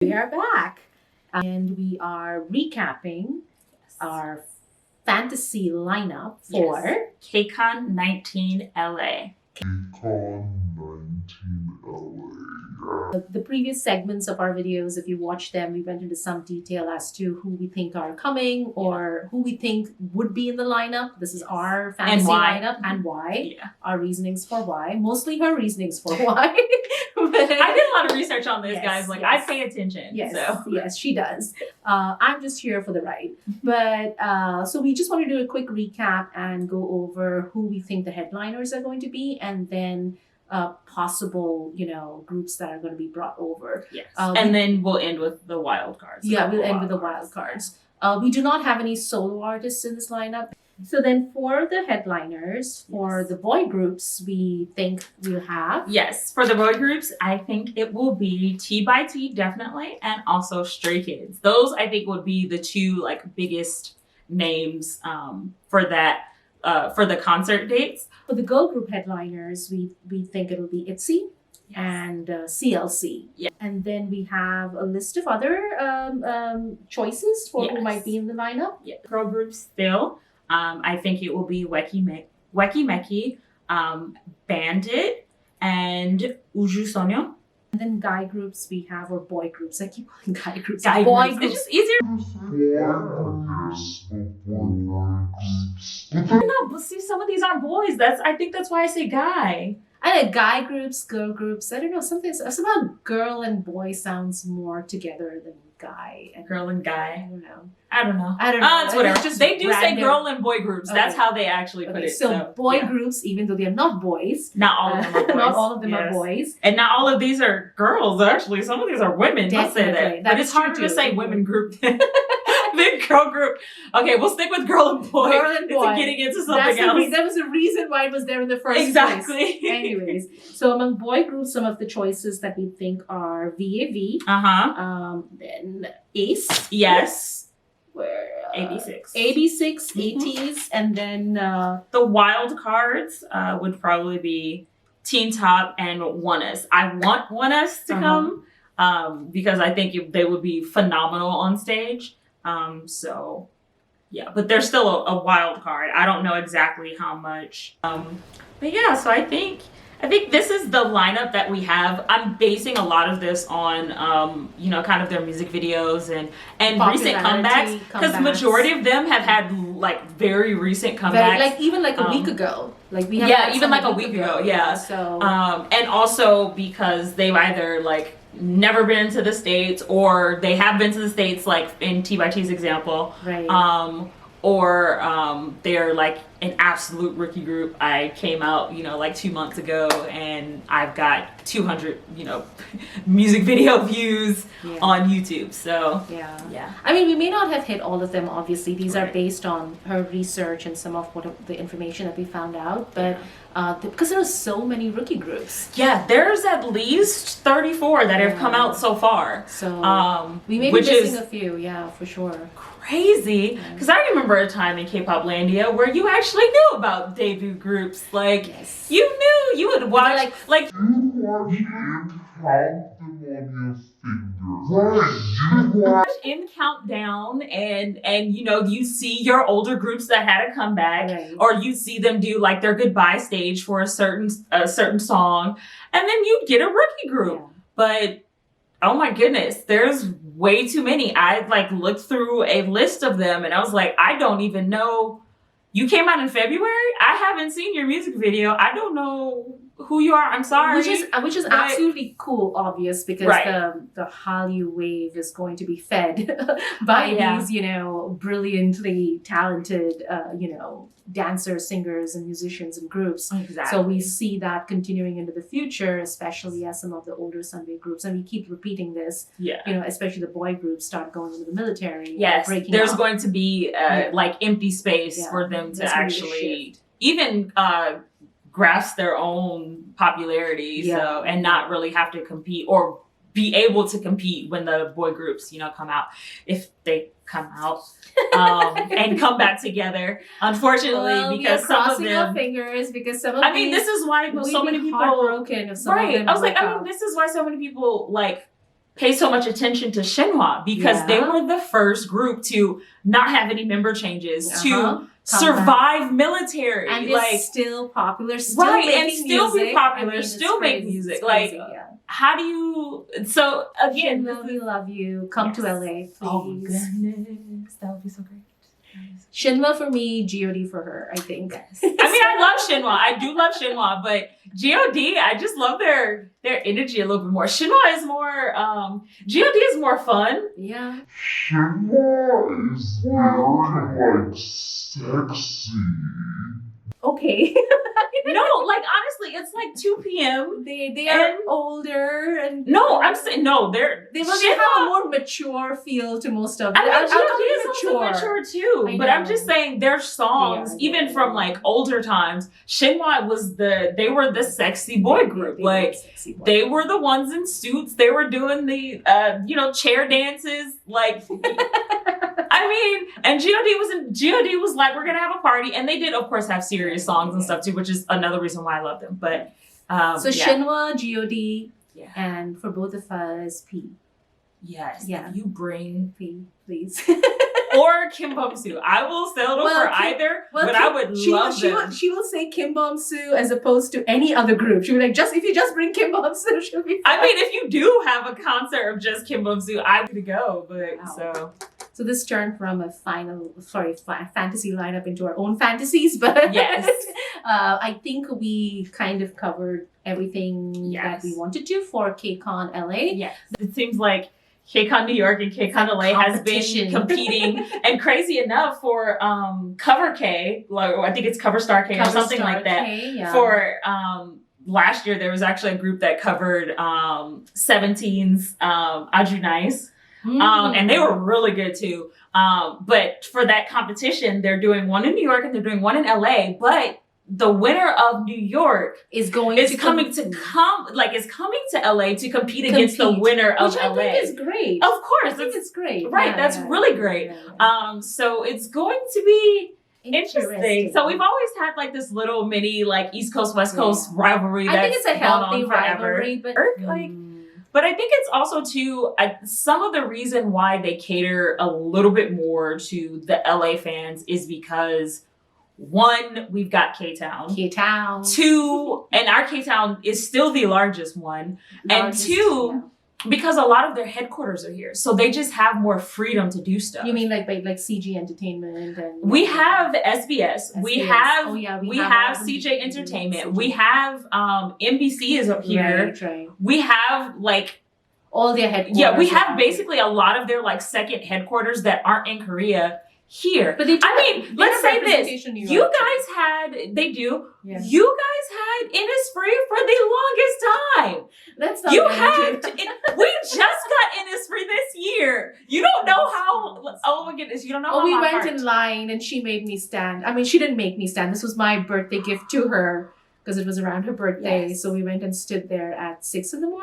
We are back and we are recapping our fantasy lineup for KCON19 LA. KCON2019 LA. the previous segments of our videos. If you watch them, we went into some detail as to who we think are coming or who we think would be in the lineup. This is our fantasy lineup and why. Yeah. Our reasonings for why. Mostly her reasonings for why. I did a lot of research on this, guys. Like, I pay attention. Yes, so. yes, she does. I'm just here for the ride. But so we just want to do a quick recap and go over who we think the headliners are going to be, and then possible, groups that are going to be brought over. Yes. And then we'll end with the wild cards. Yeah, we'll end with the wild cards. We do not have any solo artists in this lineup. So then for the headliners, for the boy groups, we think we'll have... Yes, for the boy groups, I think it will be T by T, definitely, and also Stray Kids. Those, I think, would be the two, biggest names for that, for the concert dates. For the girl group headliners, we think it'll be ITZY and CLC. Yeah. And then we have a list of other choices for who might be in the lineup. Yeah. Girl groups still. I think it will be Weki Meki, Bandit, and Uju Sonyo. And then guy groups we have, or boy groups. I keep calling guy groups. Boy groups. It's just easier. No, but see, some of these aren't boys. I think that's why I say guy. I know guy groups, girl groups. I don't know. Somehow girl and boy sounds more together than guy and girl and guy. I don't know. It's whatever. Just they do random. say girl and boy groups. That's how they actually put it. So boy groups, even though they're not boys. Not all of them are boys. Not all of them are boys. And not all of these are girls, actually. Some of these are women. Let's say that. But it's harder to say women group than girl group. Okay, we'll stick with girl and boy. Girl and boy. Getting into something else. That was the reason why it was there in the first place. Exactly. Anyways, so among boy groups, some of the choices that we think are VAV. Then ACE. Yes. Where AB6, ATs, and then the wild cards would probably be Teen Top and ONEUS. I want ONEUS to come because I think they would be phenomenal on stage. So yeah, but they're still a wild card. I don't know exactly how much. But yeah, so I think this is the lineup that we have. I'm basing a lot of this on, kind of their music videos and recent comebacks, because majority of them have had very recent comebacks. Even a week ago. We have even a week ago. Yeah. So and also because they've either never been to the States, or they have been to the States, in T by T's example. Right. Or they're an absolute rookie group. I came out, 2 months ago, and I've got 200, music video views on YouTube. So yeah. I mean, we may not have hit all of them. Obviously, these are based on her research and some of the information that we found out. But because there are so many rookie groups. Yeah, there's at least 34 that have come out so far. So we may be missing a few. Yeah, for sure. Crazy, because I remember a time in kpoplandia where you actually knew about debut groups. You knew, you would watch You watch in Countdown, and you see your older groups that had a comeback, or you see them do their goodbye stage for a certain song, and then you'd get a rookie group. But oh my goodness, there's way too many. I looked through a list of them, and I was like, I don't even know. You came out in February? I haven't seen your music video. I don't know who you are. I'm sorry. Which is absolutely cool, obvious, because the Hallyu wave is going to be fed by these, brilliantly talented, dancers, singers, and musicians and groups. Exactly. So we see that continuing into the future, especially as some of the older Sunday groups, and we keep repeating this. Yeah. especially the boy groups start going into the military. Yes. There's up. going to be empty space for them to actually even grasp their own popularity. So and not really have to compete or be able to compete when the boy groups, come out, if they come out and come back together. Unfortunately, because some of them, our fingers, because some of this is why so many people heartbroken. If some of them I was this is why so many people pay so much attention to Shinhwa because they were the first group to not have any member changes, to survive military. And like it's still popular, still right, making and still music. be popular, I mean, still make crazy. music. It's Like, crazy, how do you, so again, Shinhwa, we love you. Come to LA, please. Oh goodness, that would be so great. Shinhwa for me, God for her, I think. I mean, I love Shinhwa. I do love Shinhwa, but God, I just love their energy a little bit more. Shinhwa is more, God is more fun. Yeah. Shinhwa is very, like, sexy. Okay. No, like honestly, it's like 2 p.m. They are older and no, I'm saying no. They must have a more mature feel to most of them. I mean, I'm is also mature too. I But I'm know. just saying their songs, even from like older times, Shinhwa they were the sexy boy group. They were the ones in suits. They were doing the chair dances. Like I mean, and God was like, we're gonna have a party, and they did of course have serious songs and stuff too, which is another reason why I love them. But Shinhwa, God, yeah. and for both of us, P. Yes. Yeah. If you bring P, please. or Kim Bum-soo. I will settle for either, but I would love them. She will say Kim Bum-soo as opposed to any other group. She'll be like, if you just bring Kim Bum-soo, she'll be fine. I mean, if you do have a concert of just Kim Bum-soo, I would go. But So this turned from a fantasy lineup into our own fantasies, but yes. I think we kind of covered everything that we wanted to for KCON LA. Yes. It seems like KCON New York and KCON LA has been competing, and crazy enough for Cover K, like I think it's Cover Star K or something like that. For last year, there was actually a group that covered 17's Aju Nice. And they were really good too. But for that competition, they're doing one in New York and they're doing one in LA. But the winner of New York is coming to LA to compete against the winner of LA. Which I think is great. Of course, I think it's great. Right, that's really great. So it's going to be interesting. So we've always had like this little mini like East Coast West Coast rivalry. I think it's a healthy rivalry, but But I think it's also too some of the reason why they cater a little bit more to the LA fans is because one, we've got K-Town. Two, and our K-Town is still the largest one. And two, because a lot of their headquarters are here, so they just have more freedom to do stuff. You mean like CG Entertainment and we have SBS. We have CJ Entertainment. CG. We have NBC is up here. Right. We have like all their headquarters. Yeah, we have basically a lot of their like second headquarters that aren't in Korea here. But let's say this. You guys had You guys had Innisfree for the longest time. That's not we just got Innisfree this year. You don't know how. Oh my goodness, you don't know how. We went in line and she made me stand. I mean, she didn't make me stand. This was my birthday gift to her because it was around her birthday. Yes. So we went and stood there at 6 a.m.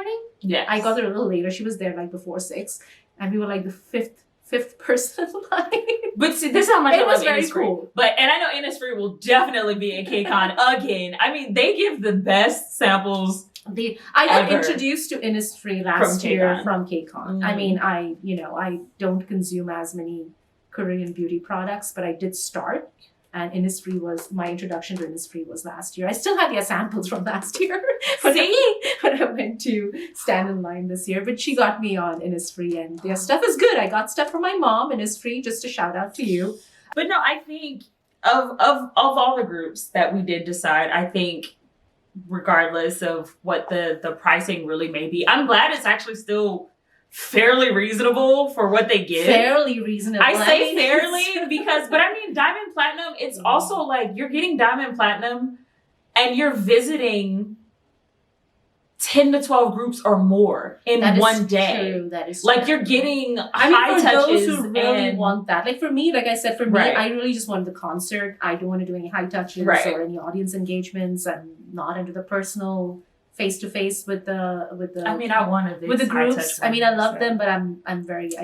Yeah, I got there a little later. She was there like before 6, and we were like the fifth person line. But see, this is how much I love very Innisfree. Cool. And I know Innisfree will definitely be at KCON again. I mean, they give the best samples. I got introduced to Innisfree last year from KCON. Mm-hmm. I mean, I don't consume as many Korean beauty products, but I did start. And Innisfree was my introduction to Innisfree was last year. I still have the samples from last year when I went to stand in line this year. But she got me on Innisfree, and their stuff is good. I got stuff from my mom, Innisfree, just a shout out to you. But no, I think of all the groups that we did decide, I think regardless of what the pricing really may be, I'm glad it's actually still fairly reasonable for what they give. Fairly reasonable. I say fairly because, but I mean, Diamond Platinum, it's also like you're getting Diamond Platinum and you're visiting 10 to 12 groups or more in one day. True. That is like true. You're getting high touches. Those who really want that. Like for me, like I said, I really just wanted the concert. I don't want to do any high touches or any audience engagements. I'm not into the personal face-to-face with the I mean, I want to with the groups. I mean, I love them, but I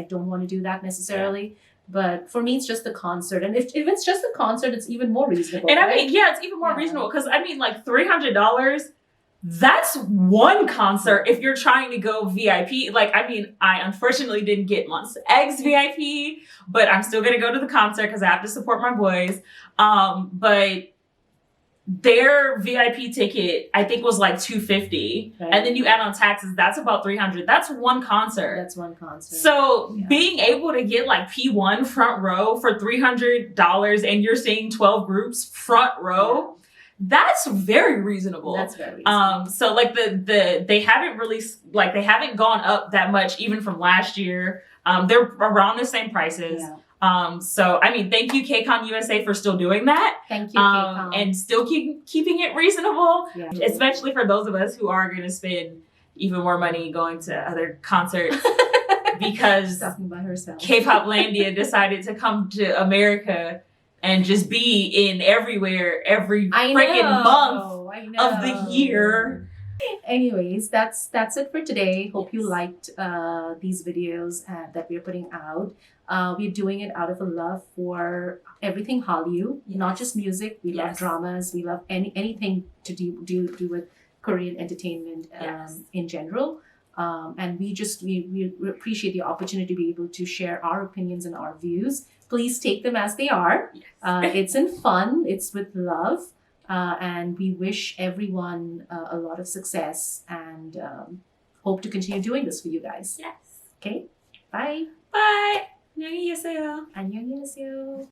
don't want to do that necessarily. Yeah. But for me, it's just the concert. And if it's just the concert, it's even more reasonable. And I mean, it's even more reasonable because I mean, like $300 That's one concert if you're trying to go VIP. Like, I mean, I unfortunately didn't get Monsta X VIP, but I'm still gonna go to the concert because I have to support my boys. But their VIP ticket, I think, was like $250, Right. and then you add on taxes, that's about $300. That's one concert. That's one concert. So Yeah. being able to get like P1 front row for $300 and you're seeing 12 groups front row, that's very reasonable. That's very reasonable. So like they haven't released, like they haven't gone up that much even from last year. They're around the same prices. Yeah. So I mean, thank you KCON USA for still doing that. Thank you, KCON. And still keeping it reasonable, Yeah. especially for those of us who are going to spend even more money going to other concerts because Talking about herself. kpoplandia decided to come to America and just be in everywhere every freaking month of the year. Anyways, that's it for today. Hope you liked these videos that we're putting out. We're doing it out of a love for everything Hallyu, not just music. We love dramas. We love anything to do with Korean entertainment in general. And we appreciate the opportunity to be able to share our opinions and our views. Please take them as they are. It's in fun. It's with love. And we wish everyone a lot of success and hope to continue doing this for you guys. Yes. Okay? Bye. Bye. 안녕히 계세요. 안녕히 계세요.